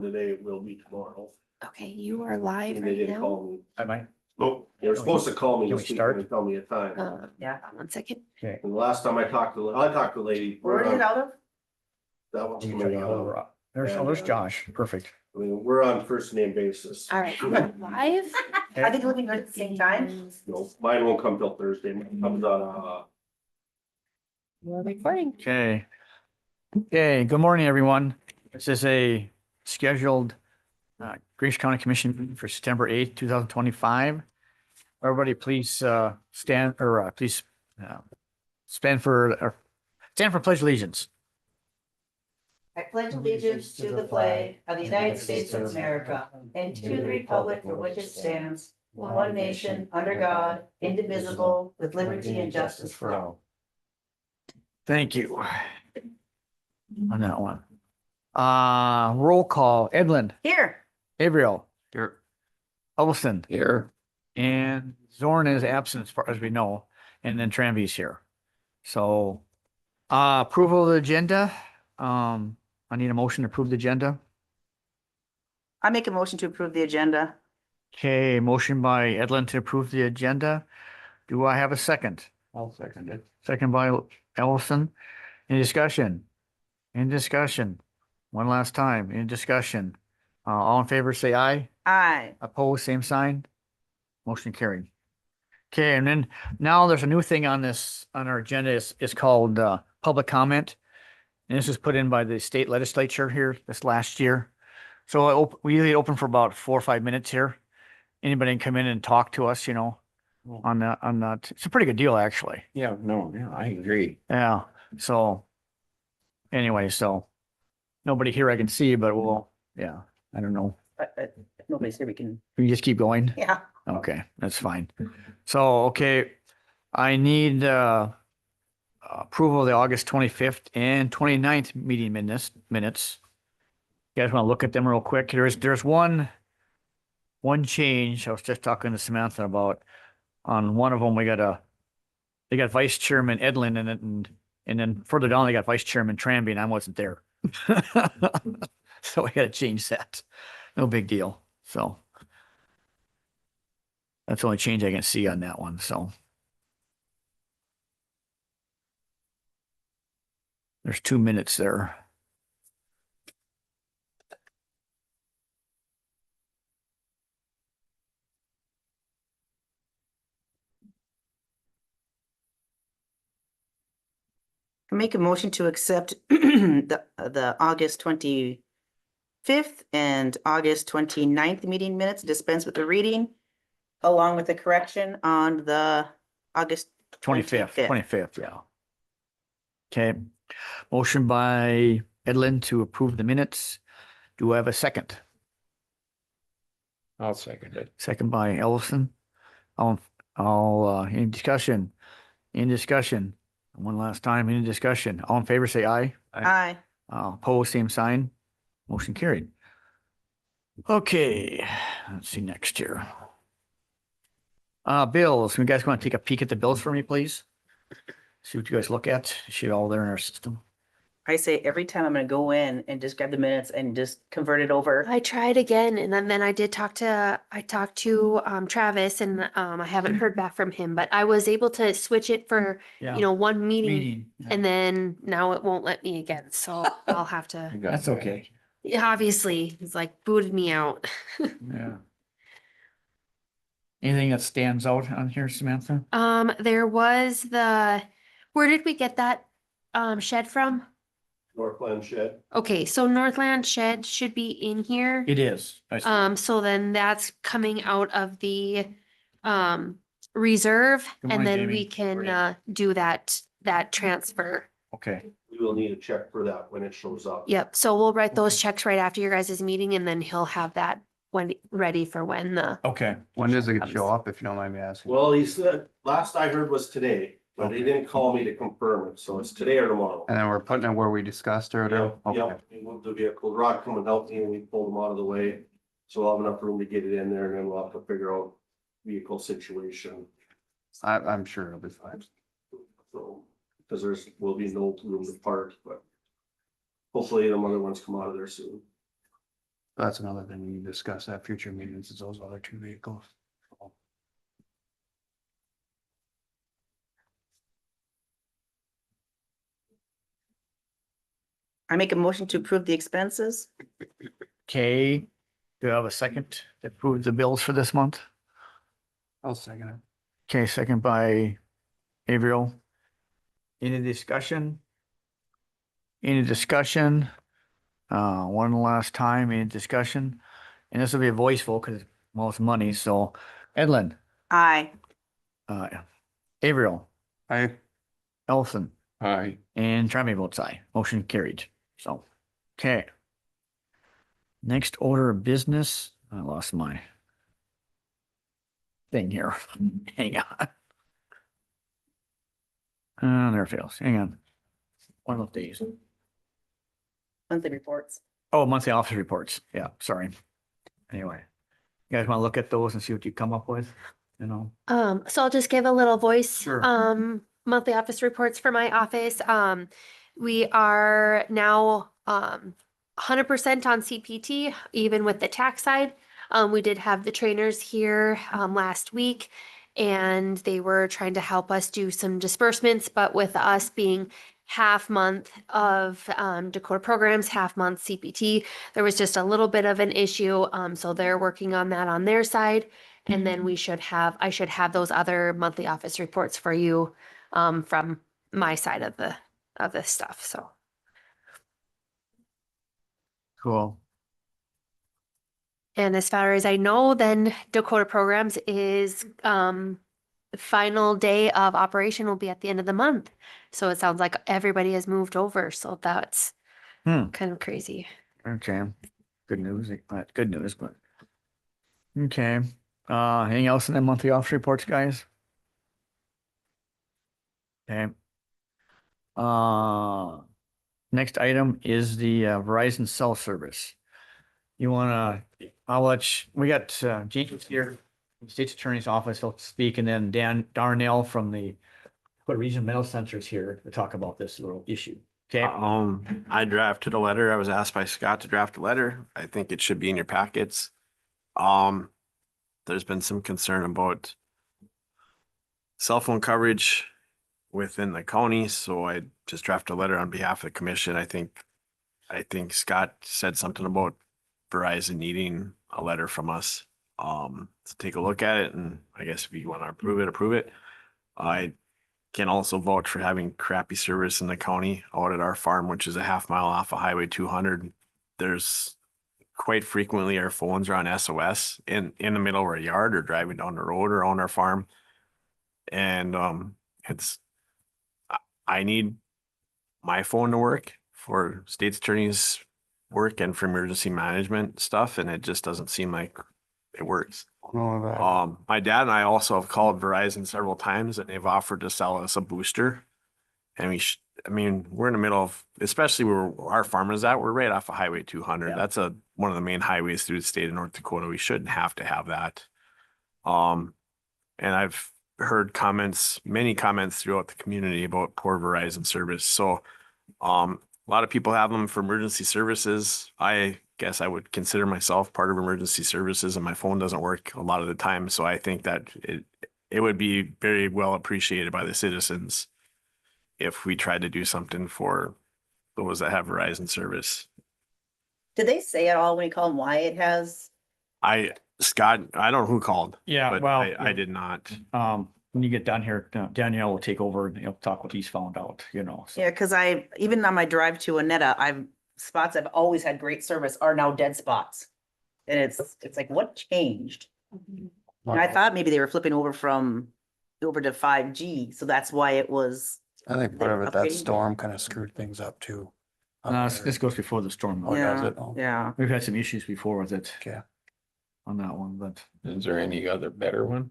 Today it will be tomorrow. Okay, you are live And they right didn't now. call me. I might. Nope, they were supposed to call me Can we this week start? and tell me a time. Yeah. 1 second. Okay. And the last time I talked to the lady. Where is it out of? That one's You coming try to hold her out. up. There's Josh. Perfect. I mean, we're on first name basis. All right, you are live. Are they looking good at the same time? No, mine won't come till Thursday. Mine comes on, We're recording. Okay. Okay, good morning, everyone. This is a scheduled Griggs County Commission meeting for September 8th, 2025. Everybody, please stand or please stand for pledge of allegiance. I pledge allegiance to the flag of the United States of America and to the republic for which it stands, one nation, under God, indivisible, with liberty and justice for all. Thank you. On that one. Roll call. Edlin, Here. Avriel, Here. Elliston, Here. and Zorn is absent as far as we know, and then Tranby's here. So, approval of the agenda. I need a motion to approve the agenda. I make a motion to approve the agenda. Okay, motion by Edlin to approve the agenda. Do I have a second? I'll second it. Second by Ellison. Any discussion? Any discussion? One last time, any discussion? All in favor, say aye. Aye. Opposed, same sign. Motion carried. Okay, and then now there's a new thing on our agenda. It's called public comment. And this was put in by the state legislature here this last year. So we usually open for about 4 or 5 minutes here. Anybody can come in and talk to us, on that. It's a pretty good deal, actually. Yeah, I agree. Yeah, so anyway, so nobody here I can see, but I don't know. Nobody's here, we can, We just keep going. yeah. Okay, that's fine. So, okay, I need approval of the August 25th and 29th meeting minutes. You guys want to look at them real quick? There's one change I was just talking to Samantha about. On one of them, they got Vice Chairman Edlin in it, and then further down, they got Vice Chairman Tranby, and I wasn't there. So we got to change that. No big deal. So that's the only change I can see on that one, so. There's 2 minutes there. I make a motion to accept the August 25th and August 29th meeting minutes, dispense with the reading, along with the correction on the August 25th, yeah. Okay, motion by Edlin to approve the minutes. Do I have a second? I'll second it. Second by Ellison. Any discussion? Any discussion? One last time, any discussion? All in favor, say aye. Aye. Opposed, same sign. Motion carried. Okay, let's see next here. Bills, you guys want to take a peek at the bills for me, please? See what you guys look at. Should all there in our system. I say every time I'm gonna go in and just grab the minutes and just convert it over. I tried again and then I talked to Travis and I haven't heard back from him, but I was able to switch it for, Yeah. one meeting. Meeting. And then now it won't let me again, so I'll have to, That's okay. obviously, it's like booted me out. Yeah. Anything that stands out on here, Samantha? There was where did we get that shed from? Northland Shed. Okay, so Northland Shed should be in here. It is. I see. So then that's coming out of the reserve Good and morning, then we Jamie. can do that transfer. Okay, We will need a check for that when it shows up. Yep, so we'll write those Okay. checks right after your guys' meeting and then he'll have that ready for when okay. When does it show up, if you don't mind me asking? Well, he said, last I heard was today, but he didn't call me to confirm it, so it's today or tomorrow. And then we're putting it where we discussed or whatever? Yep, Okay. yep. He moved the vehicle. Rod come and help me and we pulled him out of the way. So we'll have enough room to get it in there and then we'll have to figure out vehicle situation. I'm sure it'll be fine. So, because will be no room to park, but hopefully them other ones come out of there soon. That's another thing we discuss at future meetings is those other two vehicles. I make a motion to approve the expenses. Okay, do I have a second to approve the bills for this month? I'll second it. Okay, second by Avriel. Any discussion? Any discussion? One last time, any discussion? And this will be a voice vote because well, it's money, so Edlin, Aye. Avriel, I, Ellison, aye. and Tremby votes aye. Motion carried. So, okay. Next order of business, I lost my thing here. Hang on. There it fails. Hang on. One of these. Monthly reports. Oh, monthly office reports. Yeah, sorry. Anyway, you guys want to look at those and see what you come up with? You know, So I'll just give a little voice, Sure. monthly office reports for my office. We are now, 100% on CPT, even with the tax side. We did have the trainers here, last week, and they were trying to help us do some disbursements, but with us being half month of, Dakota programs, half month CPT, there was just a little bit of an issue. So they're working on that on their side. And then I should have those other monthly office reports for you, from my side of the stuff, so. cool. And as far as I know, then Dakota Programs is, the final day of operation will be at the end of the month. So it sounds like everybody has moved over, so that's Hmm. kind of crazy. Okay. Good news. Good news, but. Okay. Anything else in the monthly office reports, guys? Okay. Next item is the Verizon cell service. You wanna, we got James here, from the State's Attorney's Office, he'll speak, and then Dan Darnell from the Regional Medical Center is here to talk about this little issue. Okay, I drafted a letter. I was asked by Scott to draft a letter. I think it should be in your packets. There's been some concern about cell phone coverage within the county, so I just drafted a letter on behalf of the commission. I think Scott said something about Verizon needing a letter from us. To take a look at it, and I guess if you want to approve it. I can also vouch for having crappy service in the county out at our farm, which is a half mile off of Highway 200. There's quite frequently our phones are on SOS in the middle of our yard or driving down the road or on our farm. And I need my phone to work for state's attorney's work and for emergency management stuff, and it just doesn't seem like it works. no, that, My dad and I also have called Verizon several times and they've offered to sell us a booster. And we're in the middle of, especially where our farm is at, we're right off of Highway 200. Yeah. That's one of the main highways through the state of North Dakota. We shouldn't have to have that. And I've heard many comments throughout the community about poor Verizon service. So, a lot of people have them for emergency services. I guess I would consider myself part of emergency services, and my phone doesn't work a lot of the time. So I think that it would be very well appreciated by the citizens if we tried to do something for those that have Verizon service. Did they say at all when you call them why it has? Scott, I don't know who called, yeah, but well, I did not. when you get down here, Danielle will take over and he'll talk what he's found out, you know. So. Yeah, because even on my drive to Anetta, spots I've always had great service are now dead spots. And it's like, what changed? And I thought maybe they were flipping over to 5G, so that's why it was. I think They're whatever that upgrading. storm kind of screwed things up too. No, this goes before the storm. Oh, does Yeah, it? Oh. yeah. We've had some issues before with it Okay. on that one, but. Is there any other better one?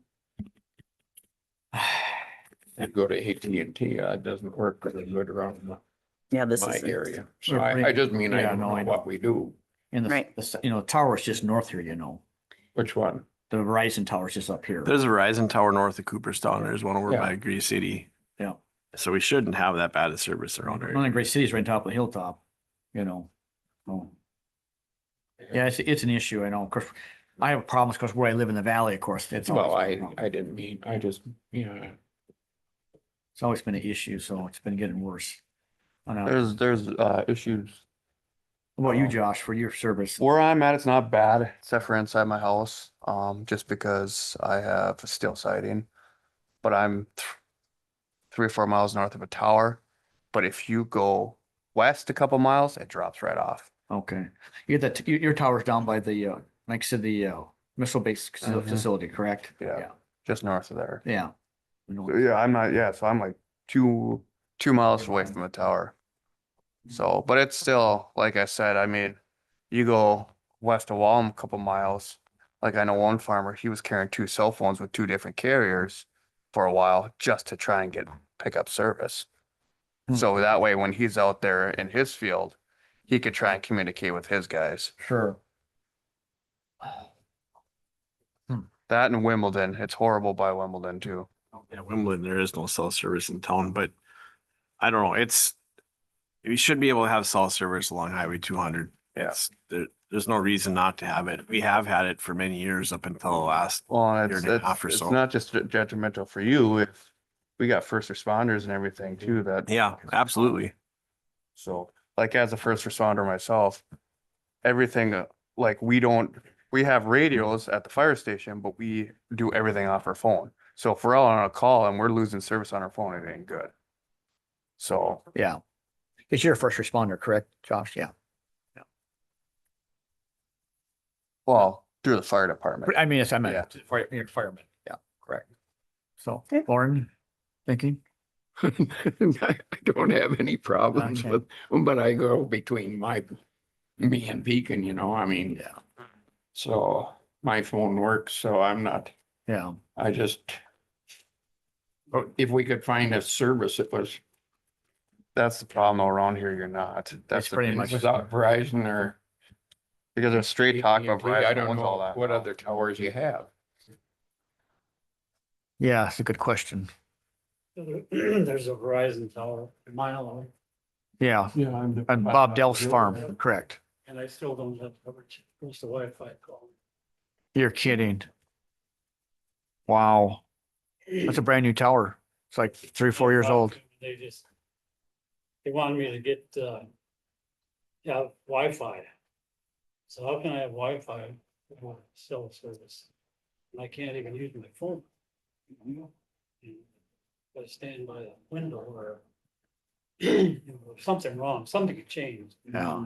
I go to AT&T, it doesn't work really good around Yeah, this my is. area. So We're pretty- I just mean, I yeah, don't no, I know know. what we do. And Right. the tower is just north here, you know. Which one? The Verizon tower is just up here. There's a Verizon tower north of Cooperstown. There's one over Yeah. by Gree City. Yeah. So we shouldn't have that bad a service around One here. of the great cities right on top of the hilltop, you know. Oh. Yeah, it's an issue, I know, of course, I have problems because where I live in the valley, of course, it's Well, always been a problem. I didn't mean, I just, yeah. It's always been an issue, so it's been getting worse. I know. There's issues. What about you, Josh, for your service? Where I'm at, it's not bad, except for inside my house, just because I have a steel siding. But I'm 3 or 4 miles north of a tower. But if you go west a couple miles, it drops right off. Okay, you get that, your tower's down by the, like I said, the, missile base Mhm. facility, correct? Yeah. Just north of there. Yeah. So, yeah, I'm not, yeah, so I'm like 2 miles away from the tower. So, but it's still, like I said, I mean, you go west of Walm a couple miles. Like I know one farmer, he was carrying 2 cell phones with 2 different carriers for a while just to try and pick up service. Hmm. So that way, when he's out there in his field, he could try and communicate with his guys. Sure. That and Wimbledon, it's horrible by Wimbledon too. Yeah, Wimbledon, there is no cell service in town, but I don't know, we should be able to have cell service along Highway 200. Yeah. There's no reason not to have it. We have had it for many years up until the last. Well, Year it's, and a half or it's so. not just detrimental for you, if we got first responders and everything too, that. Yeah, absolutely. So, like as a first responder myself, everything, like we have radios at the fire station, but we do everything off our phone. So if we're all on a call and we're losing service on our phone, it ain't good. So, Yeah. It's your first responder, correct, Josh? Yeah. well, through the fire department. I mean, it's, I Yeah. meant, you're fireman. Yeah, correct. So, Okay. Lauren, thinking? I don't have any problems Okay. with, but I go between me and Beacon, you know, I mean, Yeah. so my phone works, so I'm not, Yeah. I just. But if we could find a service that was That's the problem around here, you're not. That's It's pretty the- much- without Verizon or. Because there's straight talk about AT&T, I Verizon don't owns all know that. what other towers you have. Yeah, it's a good question. There's a Verizon tower a mile away, Yeah, Yeah. and Bob Dell's farm, correct. and I still don't have coverage. It's the Wi-Fi call. You're kidding. Wow, that's a brand new tower. It's like 3 or 4 years old. They wanted me to get, have Wi-Fi. So how can I have Wi-Fi without cell service? And I can't even use my phone. If I stand by the window or something wrong, something could change. Yeah.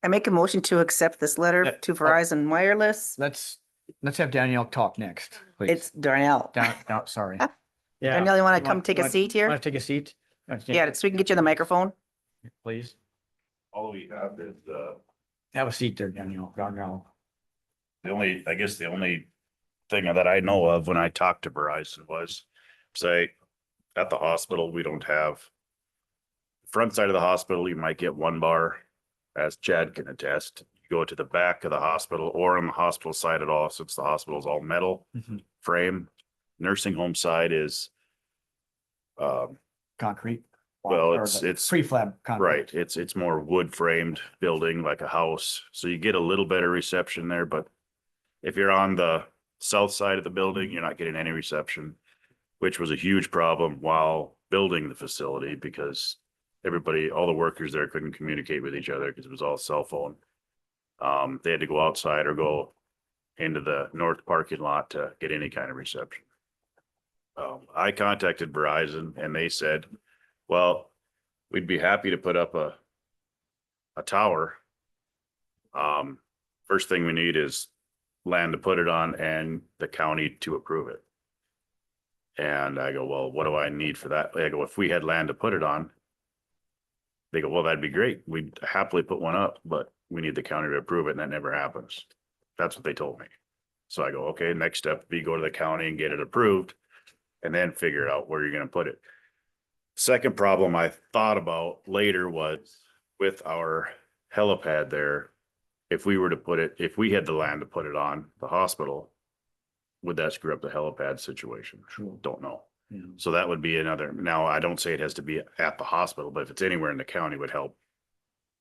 I make a motion to accept this letter Yeah. to Verizon Wireless. Let's have Danielle talk next, please. It's Darnell. Sorry. Yeah. Danielle, you want to come take a seat here? Want to take a seat? Yeah, so we can get you the microphone. Please. All we have is, Have a seat there, Danielle. Darnell. I guess the only thing that I know of when I talked to Verizon was, say, at the hospital, we don't have. Front side of the hospital, you might get one bar, as Chad can attest. You go to the back of the hospital or on the hospital side at all, since the hospital is all metal Mhm. frame. Nursing home side is, Concrete. Well, Or it's- the it's- prefab concrete. right, it's more wood framed building like a house, so you get a little better reception there, but if you're on the south side of the building, you're not getting any reception, which was a huge problem while building the facility because everybody, all the workers there couldn't communicate with each other because it was all cell phone. They had to go outside or go into the north parking lot to get any kind of reception. I contacted Verizon and they said, well, we'd be happy to put up a tower. First thing we need is land to put it on and the county to approve it. And I go, well, what do I need for that? I go, if we had land to put it on. They go, well, that'd be great. We'd happily put one up, but we need the county to approve it and that never happens. That's what they told me. So I go, okay, next step would be go to the county and get it approved and then figure out where you're gonna put it. Second problem I thought about later was with our helipad there. If we were to put it, if we had the land to put it on the hospital, would that screw up the helipad situation? Don't know. Yeah. So that would be another, now I don't say it has to be at the hospital, but if it's anywhere in the county would help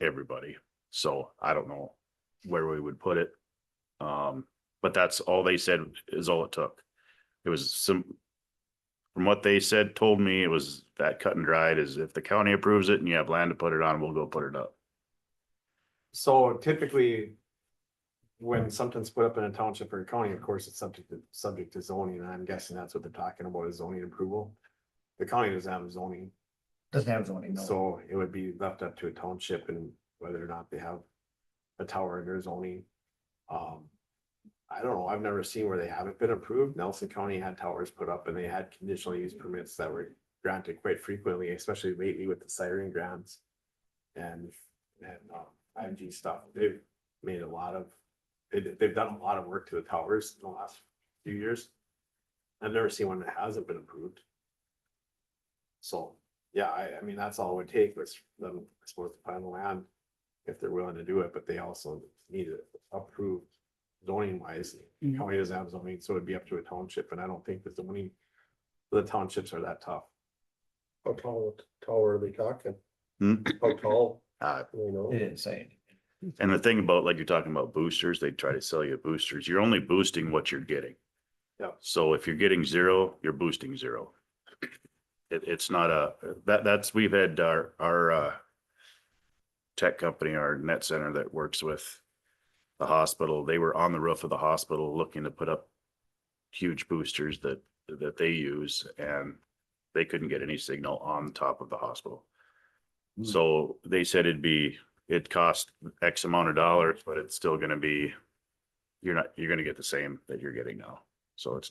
everybody. So I don't know where we would put it. But that's all they said is all it took. It was from what they said, told me, it was that cut and dried is if the county approves it and you have land to put it on, we'll go put it up. So typically, when something's put up in a township or a county, of course, it's subject to zoning, and I'm guessing that's what they're talking about is zoning approval. The county doesn't have zoning, Doesn't have zoning, no. so it would be left up to a township and whether or not they have a tower in their zoning. I don't know, I've never seen where they haven't been approved. Nelson County had towers put up and they had conditional use permits that were granted quite frequently, especially lately with the siren grants. And 5G stuff, they've made a lot of, they've done a lot of work to the towers in the last few years. I've never seen one that hasn't been approved. So, yeah, I mean, that's all it would take was them, I suppose, to find the land if they're willing to do it, but they also need it approved zoning wise. Mhm. County doesn't have zoning, so it'd be up to a township, and I don't think the zoning for the townships are that tough. How tall a tower are they talking? Hmm? How tall, Uh, you know? They didn't say. And the thing about, like you're talking about boosters, they try to sell you boosters. You're only boosting what you're getting. Yeah. So if you're getting zero, you're boosting zero. It's not that's, we've had our tech company, our net center that works with the hospital. They were on the roof of the hospital looking to put up huge boosters that they use, and they couldn't get any signal on top of the hospital. So they said it'd cost X amount of dollars, but it's still gonna be, you're gonna get the same that you're getting now. So it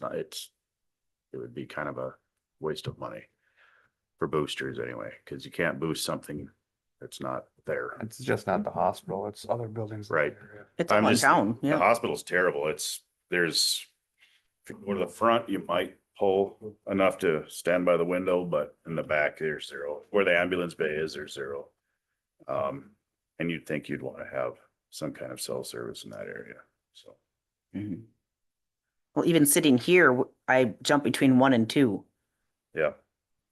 would be kind of a waste of money for boosters anyway, because you can't boost something that's not there. It's just not the hospital, it's other buildings. in the Right. area. It's I'm all in just- town, The yeah. hospital's terrible. If you go to the front, you might pull enough to stand by the window, but in the back, there's zero. Where the ambulance bay is, there's zero. And you'd think you'd want to have some kind of cell service in that area, so. Mhm. Well, even sitting here, I jump between 1 and 2, Yeah,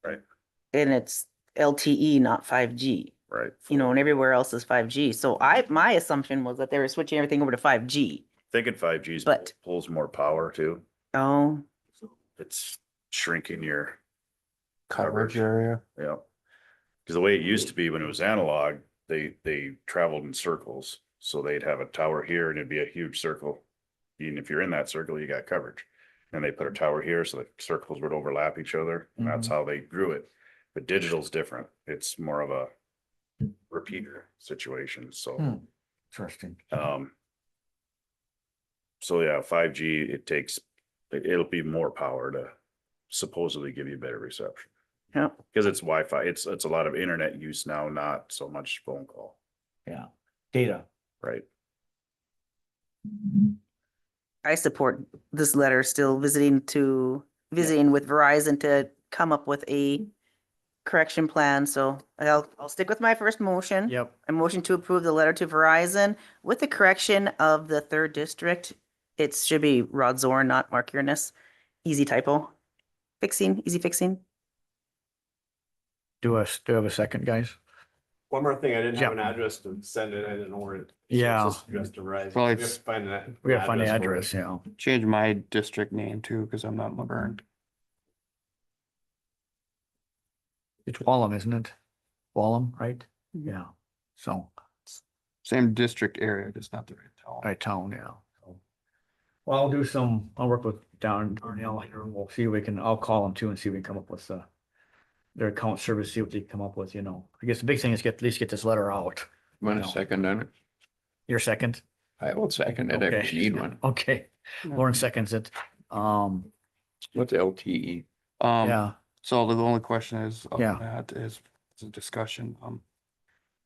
and it's LTE, not 5G. right. You know, and everywhere else is 5G. So my assumption was that they were switching everything over to 5G. Thinking 5G But- pulls more power too. Oh, It's shrinking your, Coverage area. yeah. Because the way it used to be when it was analog, they traveled in circles. So they'd have a tower here and it'd be a huge circle. Even if you're in that circle, you got coverage. And they put a tower here so the circles would overlap each other. And that's how they grew it. But digital's different. It's more of a repeater situation, so. Hmm. Interesting. So yeah, 5G, it'll be more power to supposedly give you better reception. yeah. Because it's Wi-Fi, it's a lot of internet use now, not so much phone call, Yeah. Data. right? I support this letter, still visiting with Verizon to come up with a correction plan. So I'll stick with my first motion. Yep. A motion to approve the letter to Verizon with the correction of the 3rd district. It should be Rod Zorn, not Mark Uranus. Easy typo. Easy fixing. Do we have a second, guys? One more thing, I didn't have Yeah. an address to send it, I didn't know where it. Yeah. It's just addressed to Verizon. Well, We it's- have to find that. We gotta find the for it. address, yeah. Change my district name too, because I'm not in Laverne. It's Wallem, isn't it? Wallem, right? Mhm. Yeah. So, Same district area, just not the right town. right town, yeah. So, well, I'll work with Darnell here and we'll see if we can, I'll call them too and see if we can come up with their account service, see what they come up with, you know. I guess the big thing is at least get this letter out. Want No. a second on it? Your second? I will second it Okay. if you need one. Okay. Lauren seconds it. What's LTE? Yeah, So the only question is, Yeah. that is a discussion.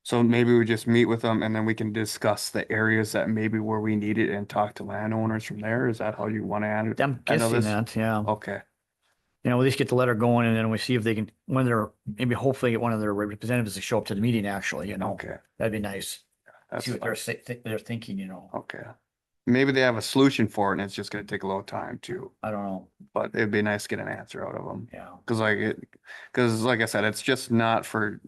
So maybe we just meet with them and then we can discuss the areas that maybe where we need it and talk to landowners from there. Is that how you want to handle it? I'm I know guessing this- that, yeah. Okay, You know, at least get the letter going and then we see if they can, maybe hopefully get one of their representatives to show up to the meeting actually, you know. okay. That'd be nice. That's See what fine. they're thinking, you know. Okay. Maybe they have a solution for it and it's just gonna take a little time too, I don't know. but it'd be nice to get an answer out of them. Yeah. Cause like I said, it's just not for,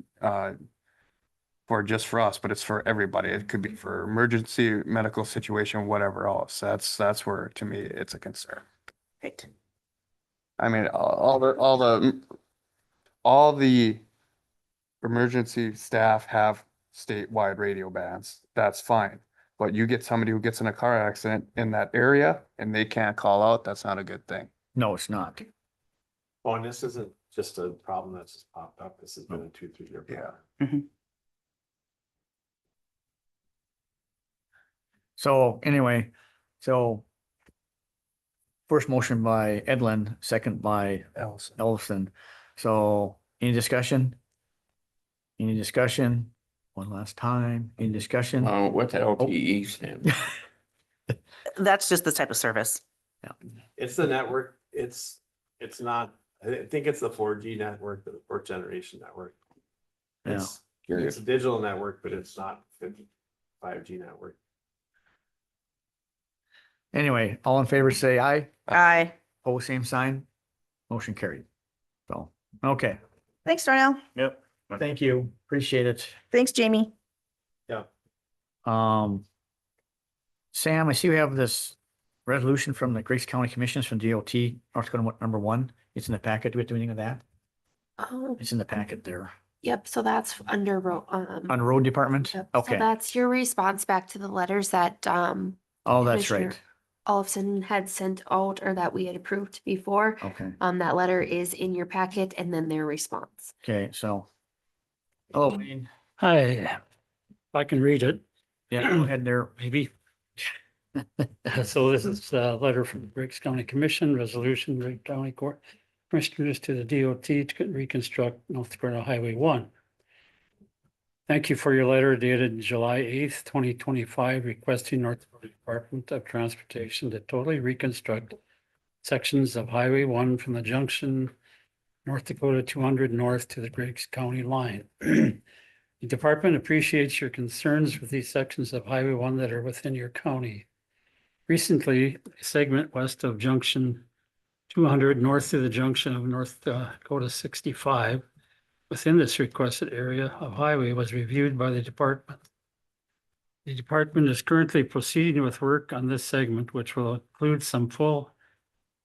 for just for us, but it's for everybody. It could be for emergency medical situation, whatever else. That's where, to me, it's a concern. Right. I mean, all the emergency staff have statewide radio bands. That's fine. But you get somebody who gets in a car accident in that area and they can't call out, that's not a good thing. No, it's not. Oh, and this isn't just a problem that's just popped up. This has been a 2-3 year. Yeah. Mhm. So anyway, so first motion by Edlin, second by Ellison. So any discussion? Any discussion? One last time, any discussion? What's LTE stand? That's just the type of service. It's the network. It's not, I think it's the 4G network, the fourth generation network. Yeah. It's a digital network, but it's not 5G network. Anyway, all in favor, say aye. Aye. Pose same sign. Motion carried. So, okay. Thanks, Darnell. Yep. Thank you. Appreciate it. Thanks, Jamie. Sam, I see we have this resolution from the Grace County Commissioners from DOT, North Dakota number 1. It's in the packet. Do we have to do anything with that? Oh, It's in the packet there. yep, so that's under, On road department? yep, so Okay. that's your response back to the letters that, Oh, that's Commissioner right. Olafson had sent out or that we had approved before. Okay. That letter is in your packet and then their response. Okay, so. Oh, Wayne. Hi, if I can read it. Yeah, go ahead there, maybe. So this is a letter from the Breaks County Commission, resolution, Drake County Court Commissioners to the DOT to reconstruct North Dakota Highway 1. Thank you for your letter dated July 8th, 2025, requesting North Dakota Department of Transportation to totally reconstruct sections of Highway 1 from the junction North Dakota 200 north to the Breaks County line. The department appreciates your concerns with these sections of Highway 1 that are within your county. Recently, a segment west of Junction 200 north to the junction of North Dakota 65 within this requested area of highway was reviewed by the department. The department is currently proceeding with work on this segment, which will include some full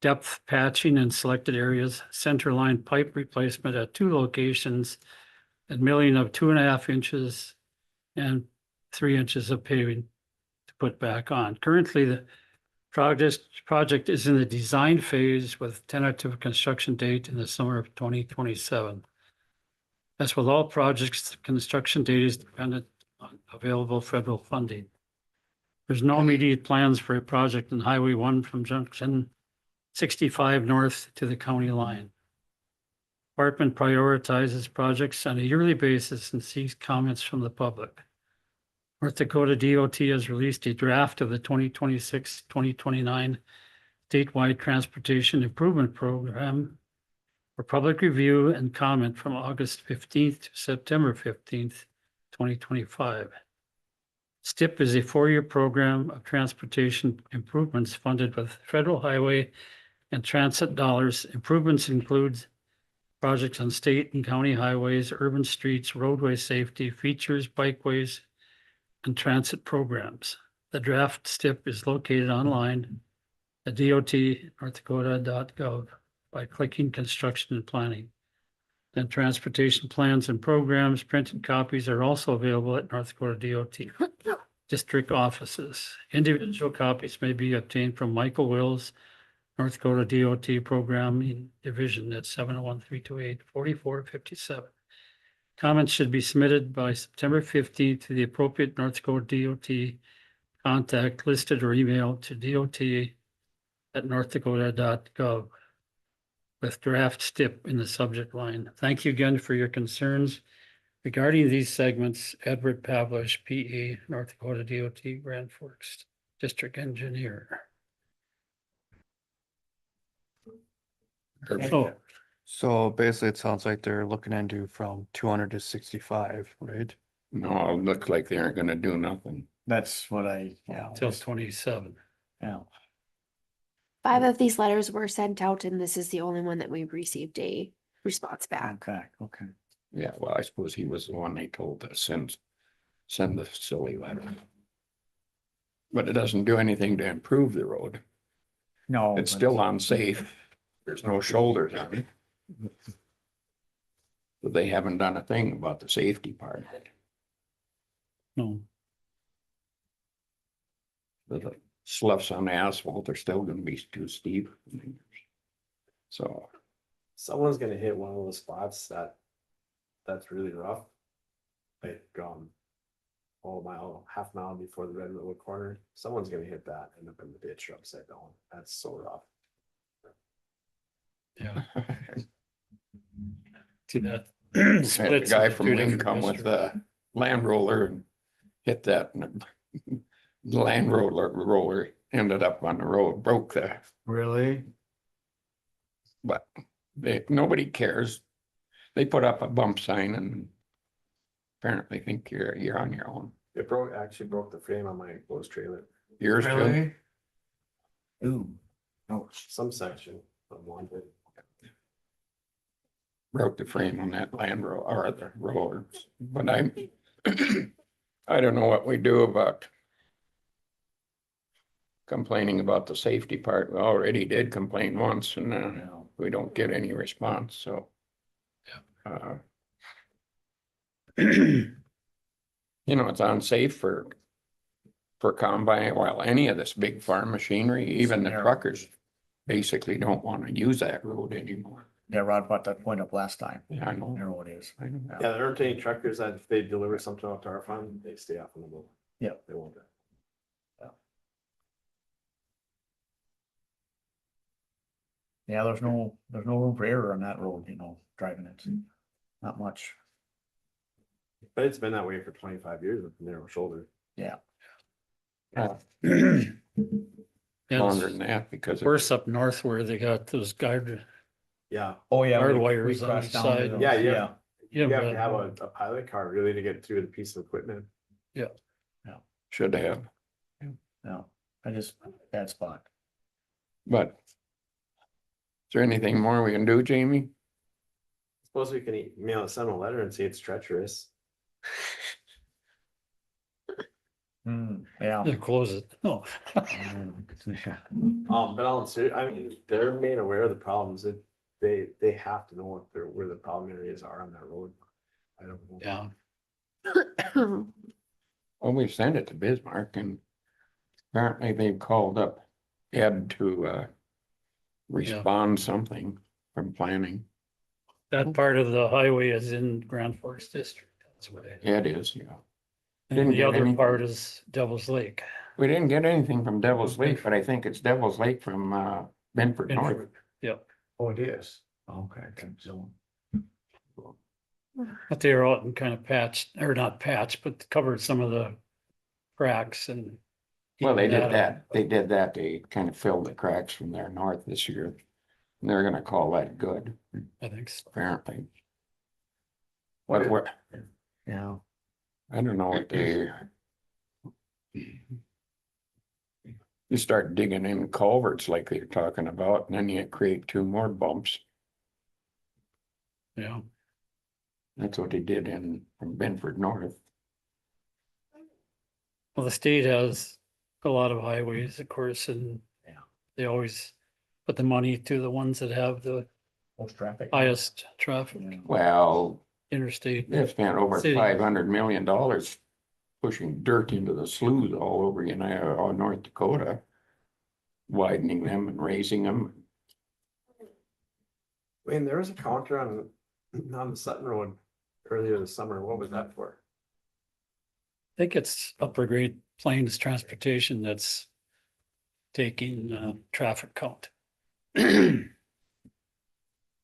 depth patching in selected areas, center line pipe replacement at 2 locations, and milling of 2.5 inches and 3 inches of paving to put back on. Currently, the project is in the design phase with tentative construction date in the summer of 2027. As with all projects, the construction date is dependent on available federal funding. There's no immediate plans for a project in Highway 1 from Junction 65 north to the county line. Department prioritizes projects on a yearly basis and seeks comments from the public. North Dakota DOT has released a draft of the 2026-2029 statewide transportation improvement program for public review and comment from August 15th to September 15th, 2025. STIP is a 4-year program of transportation improvements funded with federal highway and transit dollars. Improvements include projects on state and county highways, urban streets, roadway safety, features, bikeways, and transit programs. The draft STIP is located online at dot.northdakota.gov by clicking construction and planning. Then transportation plans and programs, printed copies are also available at North Dakota DOT district offices. Individual copies may be obtained from Michael Wills, North Dakota DOT Programming Division at 701-328-4457. Comments should be submitted by September 15th to the appropriate North Dakota DOT contact listed or emailed to dot.northdakota.gov with draft STIP in the subject line. Thank you again for your concerns regarding these segments. Edward Pavlish, PE, North Dakota DOT Grand Forks District Engineer. Oh, So basically, it sounds like they're looking into from 200 to 65, right? No, it looks like they aren't gonna do nothing. That's what yeah. till 27. Yeah. 5 of these letters were sent out and this is the only one that we've received a response back. Okay, okay. Yeah, well, I suppose he was the one they told to send send the silly letter. But it doesn't do anything to improve the road. No. It's still unsafe. There's no shoulders on it. But they haven't done a thing about the safety part of it. No, The sloughs on the asphalt are still gonna be too steep. So, Someone's gonna hit one of those spots that's really rough. Like, half mile before the Red Road corner, someone's gonna hit that, end up in the ditch or upside down. That's so rough. yeah. See that? I had a Splits guy into from two Wayne different come with districts. a Land Roller and hit that, and the Land Roller ended up on the road, broke the, Really? but nobody cares. They put up a bump sign and apparently think you're on your own. It actually broke the frame on my closed trailer, Yours too? Really? Ooh. Oh, some section of one bit. Broke the frame on that Land Roller or the rollers, but I don't know what we do about complaining about the safety part. We already did complain once and we don't get any response, so. You know, it's unsafe for combine, well, any of this big farm machinery, even the truckers basically don't want to use that road anymore. yeah, Rod brought that point up last time. Yeah, I know. There it is. I know. Yeah, there aren't any truckers that if they deliver something out to our farm, they stay off on the boat. Yep. They won't. Yeah, there's no room for error on that road, you know, driving it. Not much. But it's been that way for 25 years with the narrow shoulder. Yeah. Yeah, Longer it's than that because. worse up north where they got those guard, Yeah, Oh, yeah. Hard we wires on crashed the down to side. those, Yeah, yeah. Yeah. you yeah, have to but- have a pilot car really to get through the piece of equipment. Should have, No, I just, bad spot. but. Is there anything more we can do, Jamie? Suppose we can email, send a letter and say it's treacherous. Yeah. they close it, no. Yeah. But I mean, they're made aware of the problems that they have to know where the problem areas are on that road. I don't know. Yeah, Well, we sent it to Bismarck and apparently they've called up Ed to respond something from planning. that part of the highway is in Grand Forks District, that's what it is. Ed is, yeah. And Didn't the get other anything. part is Devil's Lake. We didn't get anything from Devil's Lake, but I think it's Devil's Lake from Benford North. Benford, Yep, Oh, it is. Okay. So. but they were out and kind of patched, or not patched, but covered some of the cracks and. Well, they evened did out. that. They did that. They kind of filled the cracks from their north this year. And they're gonna call that good, I think so. apparently. But what, Yeah. I don't know what they. You start digging in culverts like they're talking about, and then you create two more bumps. Yeah, That's what they did from Benford North. well, the state has a lot of highways, of course, and Yeah. they always put the money to the ones that have the Most traffic. highest traffic Yeah. Well, interstate. they've spent over City. $500 million pushing dirt into the sloughs all over North Dakota. Widening them and raising them. I mean, there was a counter on the Sutton Road earlier this summer. What was that for? I think it's Upper Great Plains Transportation that's taking traffic count. I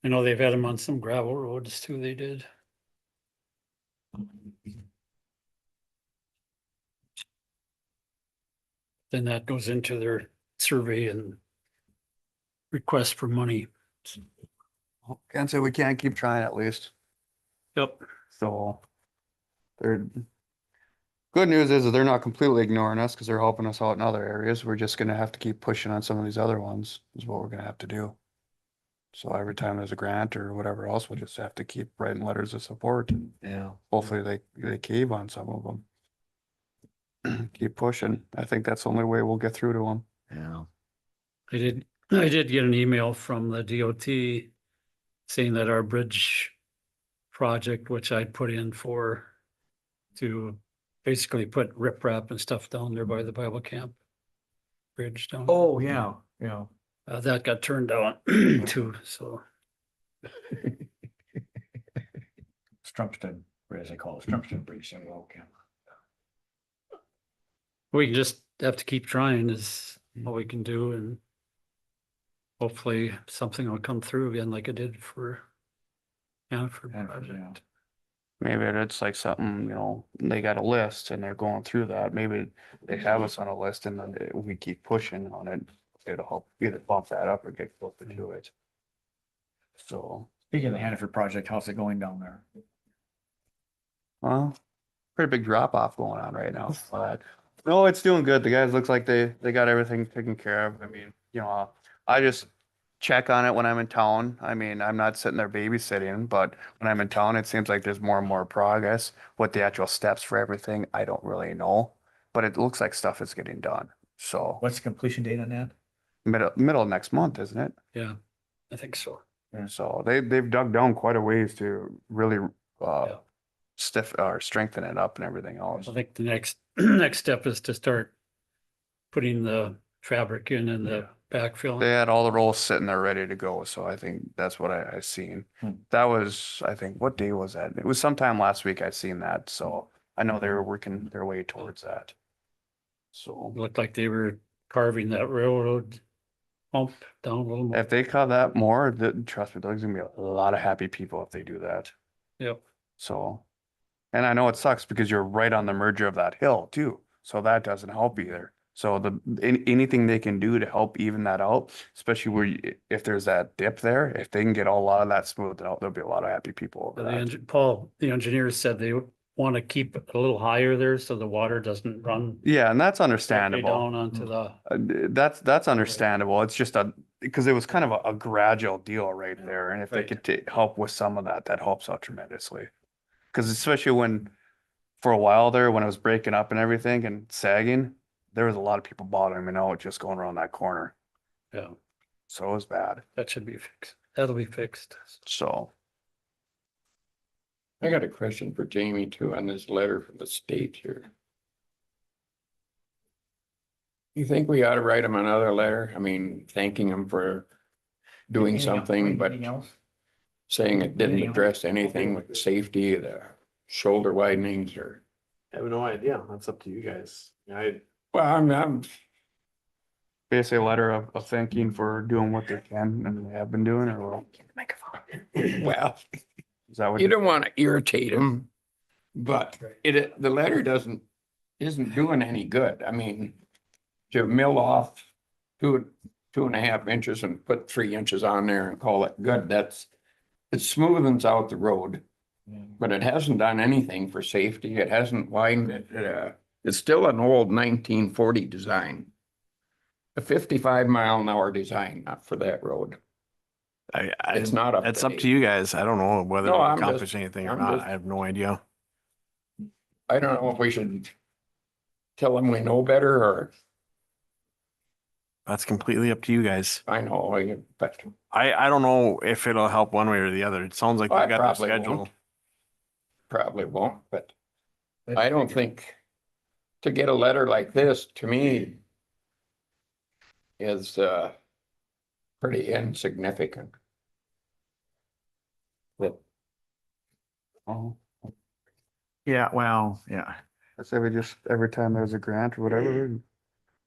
know they've had them on some gravel roads too, they did. Then that goes into their survey and request for money. Can't say we can't keep trying at least. Yep. So they're good news is that they're not completely ignoring us because they're helping us out in other areas. We're just gonna have to keep pushing on some of these other ones is what we're gonna have to do. So every time there's a grant or whatever else, we'll just have to keep writing letters of support and Yeah. hopefully they cave on some of them. keep pushing. I think that's the only way we'll get through to them. Yeah. I did get an email from the DOT saying that our bridge project, which I put in for to basically put riprap and stuff down there by the Bible camp bridge down. there. Oh, yeah, yeah. That got turned down too, so. Strumpston, what is it called? Strumpston Bridge. Okay. We can just have to keep trying is what we can do and hopefully something will come through again like it did for Hanford project. Maybe it's like something, you know, they got a list and they're going through that. Maybe they have us on a list and then we keep pushing on it. It'll help either bump that up or get closer to it. So, Speaking of the Hannaford project, how's it going down there? well, pretty big drop off going on right now. But no, it's doing good. The guys looks like they got everything taken care of. I mean, you know, I just check on it when I'm in town. I mean, I'm not sitting there babysitting, but when I'm in town, it seems like there's more and more progress. What the actual steps for everything, I don't really know, but it looks like stuff is getting done. So What's the completion date on that? middle of next month, isn't it? Yeah, I think so. So they've dug down quite a ways to really Yeah. stiff or strengthen it up and everything else. I think the next, next step is to start putting the fabric in and the backfill. They had all the rolls sitting there ready to go, so I think that's what I seen. Hmm. That was, I think, what day was that? It was sometime last week I seen that, so I know they were working their way towards that. So Looked like they were carving that railroad hump down a little more. if they cut that more, trust me, there's gonna be a lot of happy people if they do that. Yep. So, and I know it sucks because you're right on the merger of that hill too, so that doesn't help either. So anything they can do to help even that out, especially where if there's that dip there, if they can get a lot of that smoothed out, there'll be a lot of happy people over that. Paul, the engineer said they want to keep it a little higher there so the water doesn't run Yeah, and that's directly understandable. down onto the, That's understandable. It's just because it was kind of a gradual deal right there, and if they Right. could help with some of that, that helps out tremendously. Because especially when, for a while there, when it was breaking up and everything and sagging, there was a lot of people bottoming out just going around that corner. yeah, So it was bad. that should be fixed. That'll be fixed. So I got a question for Jamie too on this letter from the state here. You think we ought to write him another letter? I mean, thanking him for doing something, but Anything else? saying it didn't address anything with the safety, the shoulder widenings or. I have no idea. That's up to you guys. Well, I'm basically a letter of thanking for doing what they can and they have been doing, or what? well, Is that what? you don't want to irritate him, but the letter isn't doing any good. I mean, to mill off 2.5 inches and put 3 inches on there and call it good, it smoothens out the road. But it hasn't done anything for safety. It hasn't widened it. It's still an old 1940 design. A 55-mile-an-hour design, not for that road. It's not up. It's up to you guys. I don't know whether No, it'll I'm accomplish just- anything or I'm not. just- I have no idea. I don't know if we should tell them we know better or That's completely up to you guys. I know, but I don't know if it'll help one way or the other. It sounds like I they got the probably schedule. won't. Probably won't, but I don't think to get a letter like this, to me, is pretty insignificant. But Oh, Yeah, well, yeah. I say we just, every time there's a grant or whatever.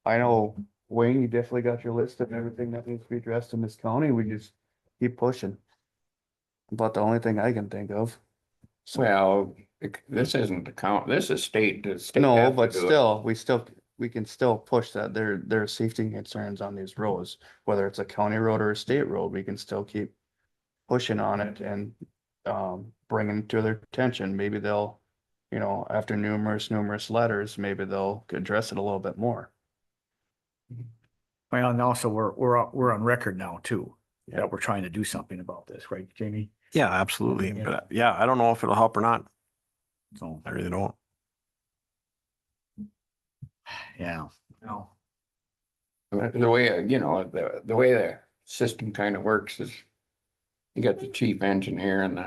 I know Wayne, you definitely got your list of everything that needs to be addressed in this county. We just keep pushing. About the only thing I can think of. well, this isn't the count, this is state. The state No, has to but do it. still, we can still push that. There are safety concerns on these roads, whether it's a county road or a state road, we can still keep pushing on it and bringing it to their attention. Maybe they'll, you know, after numerous letters, maybe they'll address it a little bit more. Well, and also we're on record now too, that we're trying to do something about this, right, Jamie? Yeah, absolutely. Yeah. But yeah, I don't know if it'll help or not. So, I really don't. Yeah, no, The way, you know, the way the system kind of works is you got the chief engineer and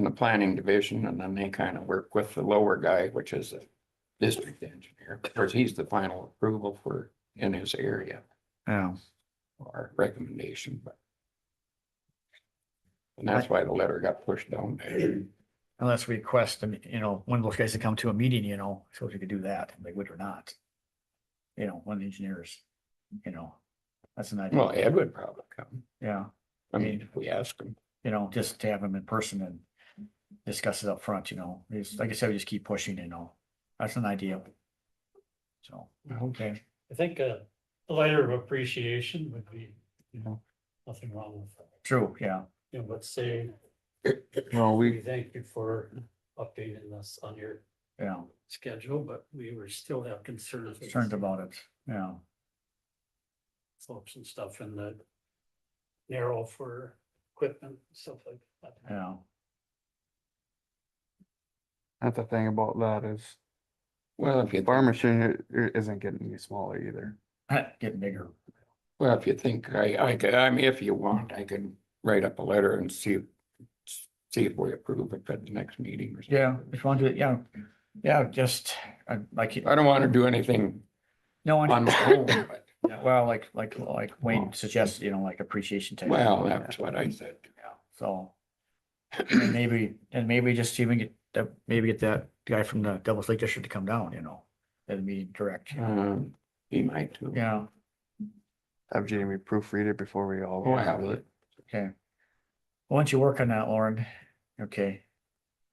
the planning division, and then they kind of work with the lower guy, which is the district engineer. Of course, he's the final approval for in his area yeah, or recommendation, but. And that's why the letter got pushed down there. unless we request, you know, one of those guys to come to a meeting, you know, so we could do that, they would or not. You know, one of the engineers, you know, that's an idea. Well, Ed would probably come. Yeah, I mean, if we ask him. you know, just to have him in person and discuss it up front, you know, it's, like I said, we just keep pushing, you know, that's an idea. So, okay, I think a letter of appreciation would be, you know, nothing wrong with that. true, yeah, You know, but say, Well, we we, thank you for updating us on your yeah, schedule, but we were still have concerns. with concerned about it, yeah, Folks and stuff in the narrow for equipment, stuff like that. yeah, that's the thing about that is Well, if you, farm machine isn't getting any smaller either. getting bigger. well, if you think, I mean, if you want, I could write up a letter and see if we approve it at the next meeting or something. Yeah, if you want to, yeah, yeah, just, like, I don't want to do anything no, on my own, but, yeah, well, like Wayne suggested, you know, like appreciation type. well, that's what I said. Yeah, so. And maybe just even get, maybe get that guy from the Devils Lake District to come down, you know, at the meeting direct, He might too. yeah, Have Jamie proofread it before we all. Oh, I do would. okay. Well, once you work on that, Lauren, okay,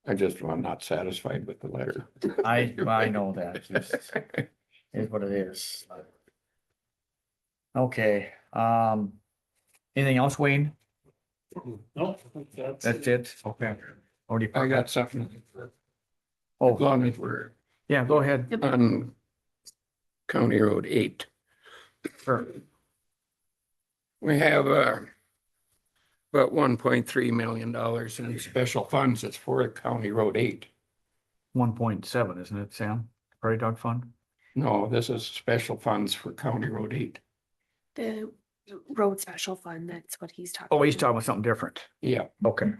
I just am not satisfied with the letter. I know that, it's just, is what it is. Okay, anything else, Wayne? No, I think That's it, okay. Already, I got something. As oh, long as we're yeah, go ahead. on County Road 8. Sure. We have about $1.3 million in special funds. It's for County Road 8. 1.7, isn't it, Sam? Prairie Dog Fund? No, this is special funds for County Road 8. The road special fund, that's what he's talking. Oh, he's talking about something different. Yeah, Okay.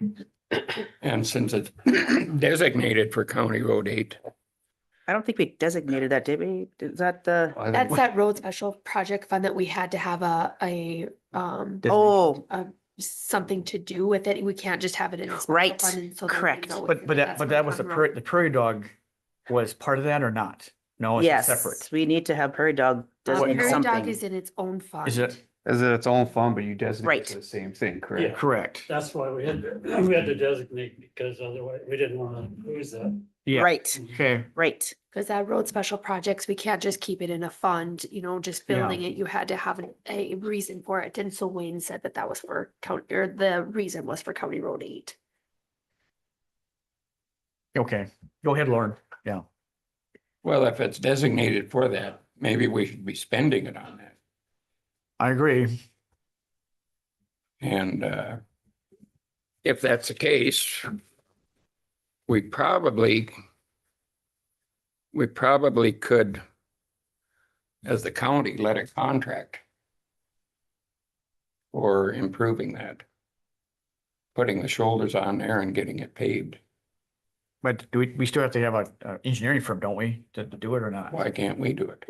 and since it's designated for County Road 8, I don't think we designated that, did we? Is that the, That's that road special project fund that we had to have oh, something to do with it. We can't just have it in. a special Right, fund and so then we correct. know But if that that's what was I'm the wrong. Prairie Dog was part of that or not? No, it's yes, separate. we need to have Prairie Dog designate Prairie Dog something. is in its own fund. Is it? Is it its own fund, but you designate Right. it to the same thing, correct? Correct. That's why we had to designate, because otherwise we didn't want to lose that. Yeah. Right, Okay, right. Because that road special projects, we can't just keep it in a fund, you know, just Yeah. building it. You had to have a reason for it. And so Wayne said that that was for county, or the reason was for County Road 8. okay. Go ahead, Lauren. Yeah. well, if it's designated for that, maybe we should be spending it on that. I agree. And if that's the case, we probably could, as the county, let it contract for improving that, putting the shoulders on there and getting it paved. But do we still have to have a engineering firm, don't we, to do it or not? Why can't we do it?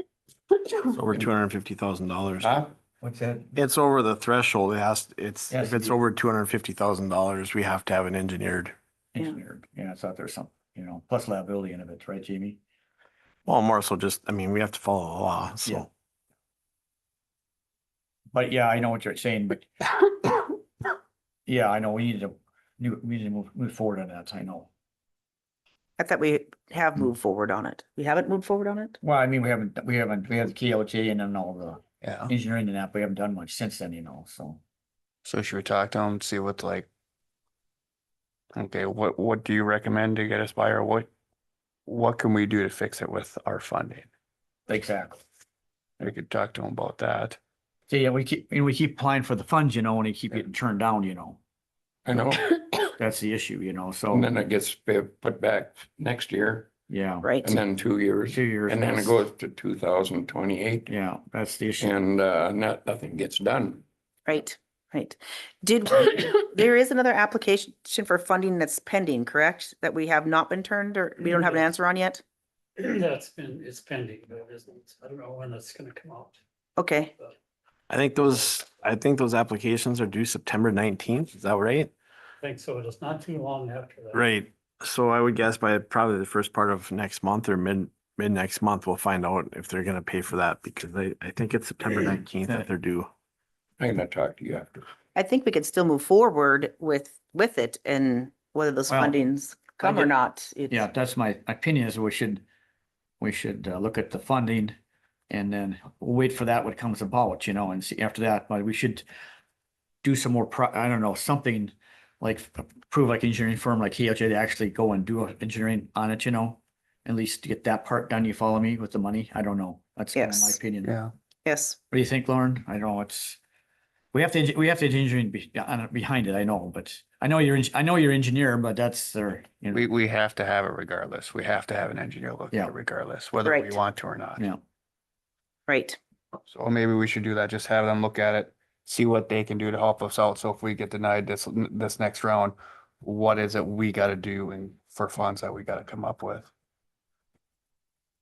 It's over $250,000. Huh? What's that? It's over the threshold. Yes, If it's over $250,000, we have to have it engineered. Engineered. Yeah, I thought there's some, you know, plus liability in it, right, Jamie? Well, more so just, I mean, we have to follow the law, Yeah. so. But yeah, I know what you're saying, but yeah, I know we need to move forward on that. I know. I thought we have moved forward on it. We haven't moved forward on it? Well, I mean, we have the KLJ and then all the Yeah. engineering and that, but we haven't done much since then, you know, so. So should we talk to them, see what like, okay, what do you recommend to get us by, or what can we do to fix it with our funding? Exactly. We could talk to them about that. So yeah, we keep applying for the funds, you know, and they keep getting turned down, you know. I know, That's the issue, you know, so. and then it gets put back next year. Yeah, right? and then 2 years. 2 years. And then it that's- goes to 2028 Yeah, that's the issue. and nothing gets done. Right, right. There is another application for funding that's pending, correct? That we have not been turned or we don't have an answer on yet? It's pending, but it isn't, I don't know when it's gonna come out. Okay, I think those applications are due September 19th. Is that right? I think so. It's not too long after that. Right. So I would guess by probably the first part of next month or mid next month, we'll find out if they're gonna pay for that because I think it's September 19th that they're due. I'm gonna talk to you after. I think we could still move forward with it and whether those Well, fundings come or get- not. Yeah, that's my opinion is we should look at the funding and then wait for that what comes about, and see after that, but we should do some more I don't know, something like approve like engineering firm like KLJ to actually go and do engineering on it, at least to get that part done. You follow me with the money? I don't know. That's kind of my Yes. opinion. Yeah. Yes, What do you think, Lauren? I know we have to engineering behind it. I know, but I know you're engineer, but that's their, We have to have it regardless. We have to have an engineer look at Yeah. it regardless, whether we Right. want to or not. yeah. right. So maybe we should do that, just have them look at it, see what they can do to help us out. So if we get denied this next round, what is it we gotta do and for funds that we gotta come up with?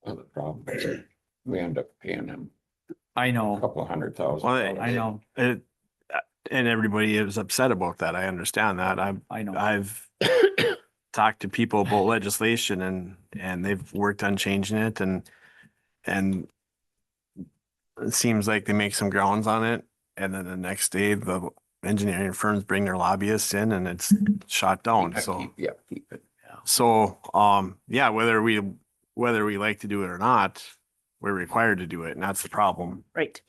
Well, the problem is we end up paying them I a know, couple $100,000. Well, I know, And everybody is upset about that. I understand that. I know. I've talked to people about legislation and they've worked on changing it and it seems like they make some grounds on it. And then the next day, the engineering firms bring their lobbyists in and it's shot down. So, Yeah, keep it. yeah, whether we like to do it or not, we're required to do it. And that's the problem. Right.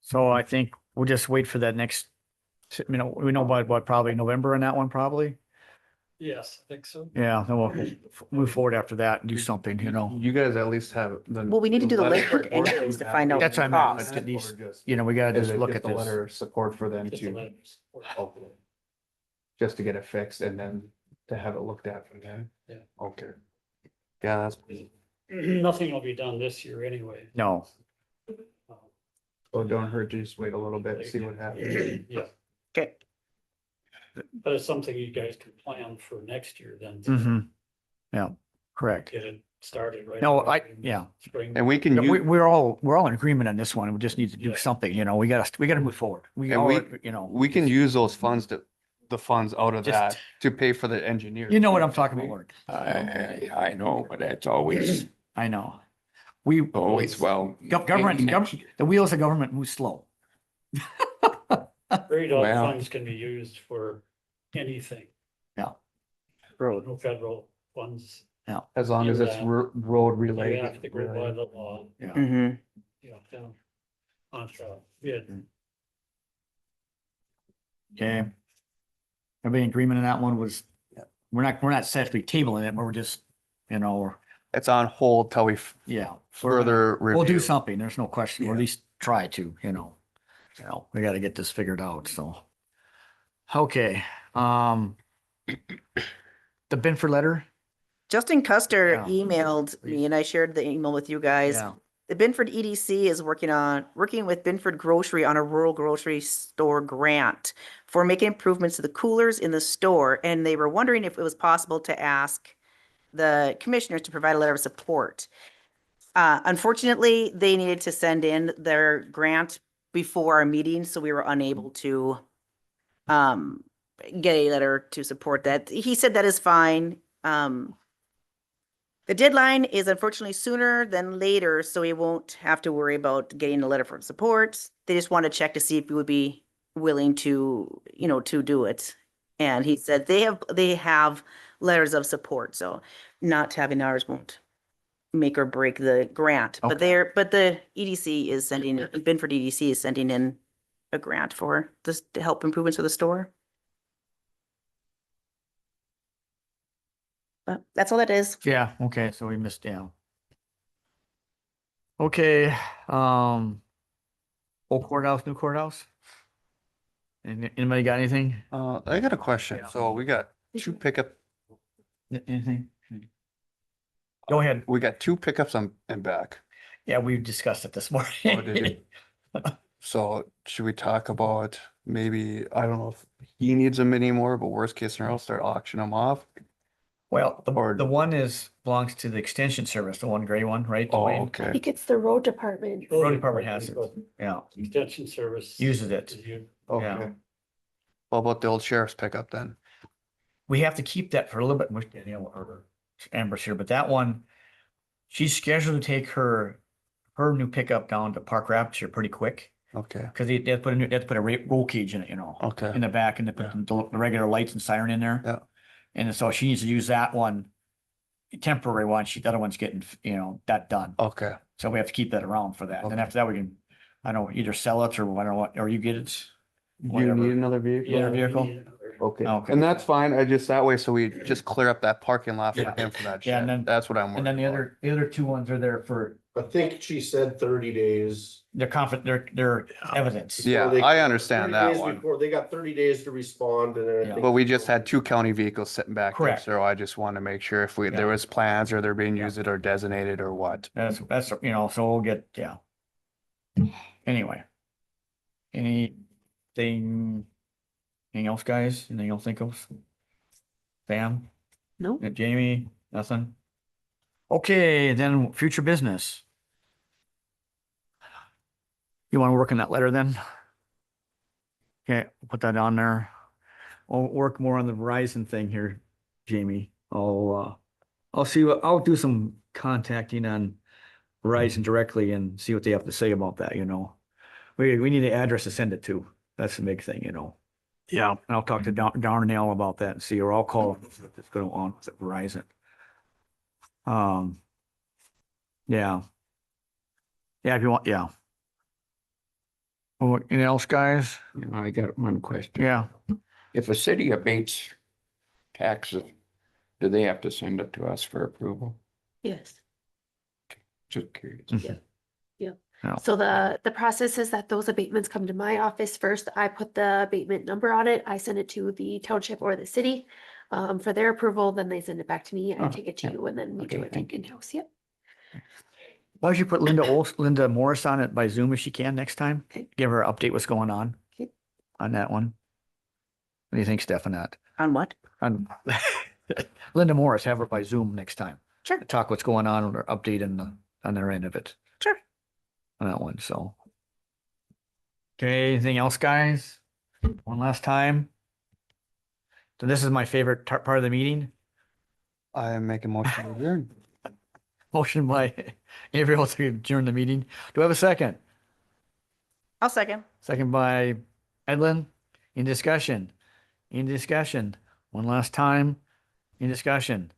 So I think we'll just wait for that next, we know about what, probably November in that one, probably. Yes, I think so. Yeah, then we'll move forward after that and do something, You guys at least have the. Well, we need to do the legwork anyways to find out That's the what I meant, cost. at least, we gotta just look at The this. letter of support for them Just the to, letters. just to get it fixed and then to have it looked at from there. Yeah. Okay. Yeah, that's, Nothing will be done this year anyway. No, so don't hurt to just wait a little bit, see what happens. Yeah, Okay, but it's something you guys can plan for next year then. to mm-hmm, yeah, correct. Get it started right. No, away I, in yeah. Spring. And we can Yeah, use. we're all in agreement on this one. We just need to do Yeah. something, we gotta move forward. We And all, we can use those funds the funds out of Just- that to pay for the engineer. You know what I'm talking about, Lord. I know, but that's always, I know. We, well. government, maybe next year. the wheels of government move slow. Very dog Well- funds can be used for anything. road. No federal funds. As long as it's road You related. have to go by the law. Yeah. Mm-hmm. You have to. Yeah. Okay. Everybody in agreement on that one was, we're not essentially tabling it, but we're just, we're, It's on hold till we yeah. further review. We'll do something. There's no question. Or at Yeah. least try to, we gotta get this figured out, so. Okay, the Binford letter? Justin Custer Yeah. emailed me and I shared the email with you guys. Yeah. The Binford EDC is working with Binford Grocery on a rural grocery store grant for making improvements to the coolers in the store. And they were wondering if it was possible to ask the commissioners to provide a letter of support. Unfortunately, they needed to send in their grant before our meeting, so we were unable to get a letter to support that. He said that is fine. The deadline is unfortunately sooner than later, so we won't have to worry about getting a letter from support. They just want to check to see if we would be willing to, to do it. And he said they have letters of support, so not having ours won't make or break the grant. But Okay. but the EDC is Binford EDC is sending in a grant for this to help improvements for the store. But that's all that is. Yeah, okay, so we missed, yeah. Okay, old courthouse, new courthouse? Anybody got anything? I got a question. Yeah. So we got two pickup Anything? Go ahead. We got two pickups on and back. Yeah, we discussed it this morning. Oh, did you? So should we talk about maybe, I don't know if he needs them anymore, but worst case scenario, start auctioning them off? Well, Or- the one belongs to the extension service, the one gray one, right? Oh, Dwayne? I okay. think it's the road department. Road department has it. Yeah, Extension service. uses it. is you- Okay. What about the old sheriff's pickup then? We have to keep that for a little bit, more, Danielle or Amber's here, but that one, she's scheduled to take her new pickup down to Park Rapids here pretty quick. Okay, Cause they had to put a roll cage in it, you know, okay, in the back, and they put the regular lights and siren in there. Yeah. And so she needs to use that one, temporary one. The other one's getting, that done. okay. So we have to keep that around for that. Then Okay. after that, we can, I don't know, either sell it or I don't know what, or you get it. Do you Whatever. need another vehicle? Yeah, vehicle? Okay, Okay. and that's fine. I just, that way, so we just clear up that parking lot for Yeah. him for that Yeah, and shed. then- That's what I'm And then worried the about. other two ones are there for I think she said 30 days. their their evidence. Yeah, Well, they- I understand 30 that days one. before- They got 30 days to respond and then I Yeah. think. But we just had two county vehicles sitting back there, Correct. so I just want to make sure if Yeah. there was plans or they're being Yeah. used or designated or what. That's, so we'll get, yeah. Anyway. Anything else, guys? Anything else think of? Sam? No. Jamie? Nothing? Okay, then future business. You want to work on that letter then? Okay, put that on there. I'll work more on the Verizon thing here, Jamie. I'll see I'll do some contacting on Verizon directly and see what they have to say about that, We need an address to send it to. That's the big thing, Yeah, And I'll talk to Darnell about that and see, or I'll call him if it's going on with Verizon. Yeah. Yeah, if you want, yeah. Oh, anything else, guys? I got one question. Yeah. If a city abates taxes, do they have to send it to us for approval? Yes. Just curious. Mhm. Yeah. So the process is that those abatements come to my office first. I put the abatement number on it. I send it to the township or the city for their approval. Then they send it back to me. I Oh, take it to yeah. you and then we do Okay, it thank you. in-house. Yep. Why don't you put Linda Morris on it by Zoom if she can next time? Okay. Give her an update what's going on. Okay. On that one. What do you think, Steph, on that? On what? On Linda Morris, have her by Zoom next time. Sure. Talk what's going on or update on their end of it. Sure. On that one, so. Okay, anything else, guys? One last time. So this is my favorite part of the meeting. I make a motion to adjourn. Motion by Gabriel to adjourn the meeting. Do I have a second? I'll second. Second by Edlin. In discussion. In discussion. One last time. In discussion.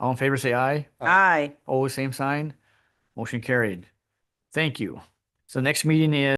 All in favor, say aye. Aye. Oh, same sign. Motion carried. Thank you. So next meeting is